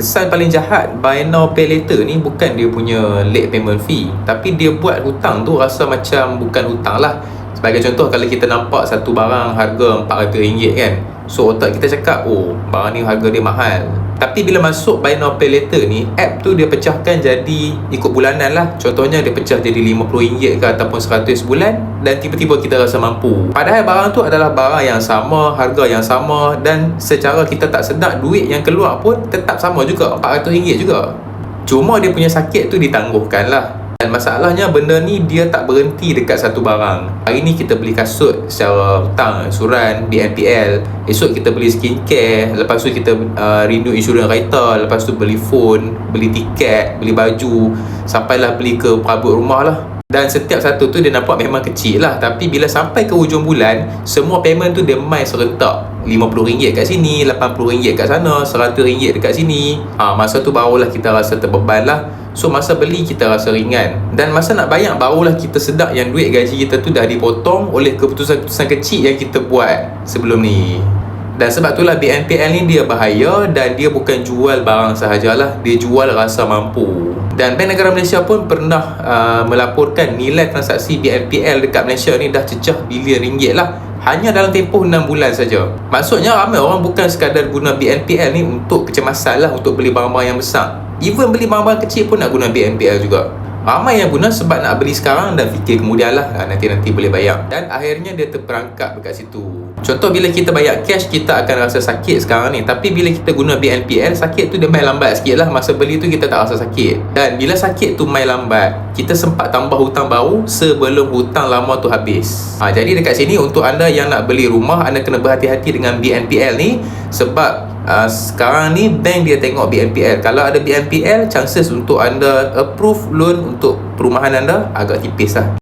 kesan paling jahat buy now pay later ni bukan dia punya late payment fee, tapi dia buat hutang tu rasa macam bukan hutang lah. Sebagai contoh, kalau kita nampak satu barang harga RM400 kan, so otak kita cakap, oh barang ni harga dia mahal. Tapi bila masuk buy now pay later ni, app tu dia pecahkan jadi ikut bulanan lah. Contohnya dia pecah jadi RM50 ke ataupun RM100 sebulan, dan tiba-tiba kita rasa mampu. Padahal barang tu adalah barang yang sama, harga yang sama, dan secara kita tak sedar duit yang keluar pun tetap sama juga, RM400 juga. Cuma dia punya sakit tu ditangguhkan lah. Dan masalahnya benda ni dia tak berhenti dekat satu barang. Hari ni kita beli kasut secara hutang, insuran, BNPL. Esok kita beli skincare. Lepas tu kita renew insurans kereta. Lepas tu beli phone, beli tiket, beli baju, sampailah beli ke perabot rumah lah. Dan setiap satu tu dia nampak memang kecil lah, tapi bila sampai ke hujung bulan, semua payment tu dia main serentak. RM50 kat sini, RM80 kat sana, RM100 dekat sini. Masa tu barulah kita rasa terbeban lah. So masa beli kita rasa ringan, dan masa nak bayar barulah kita sedar yang duit gaji kita tu dah dipotong oleh keputusan-keputusan kecil yang kita buat sebelum ni. Dan sebab itulah BNPL ni dia bahaya, dan dia bukan jual barang sahajalah, dia jual rasa mampu. Dan Bank Negara Malaysia pun pernah melaporkan nilai transaksi BNPL dekat Malaysia ni dah cecah bilion ringgit lah, hanya dalam tempoh 6 bulan saja. Maksudnya ramai orang bukan sekadar guna BNPL ni untuk kecemasan lah, untuk beli barang-barang yang besar. Even beli barang-barang kecil pun nak guna BNPL juga. Ramai yang guna sebab nak beli sekarang dan fikir kemudian lah, nanti boleh bayar. Dan akhirnya dia terperangkap dekat situ. Contoh, bila kita bayar cash, kita akan rasa sakit sekarang ni. Tapi bila kita guna BNPL, sakit tu dia main lambat sikit lah. Masa beli tu kita tak rasa sakit. Dan bila sakit tu main lambat, kita sempat tambah hutang baru sebelum hutang lama tu habis. Jadi dekat sini, untuk anda yang nak beli rumah, anda kena berhati-hati dengan BNPL ni. Sebab sekarang ni bank dia tengok BNPL. Kalau ada BNPL, chances untuk anda approve loan untuk perumahan anda agak tipis lah.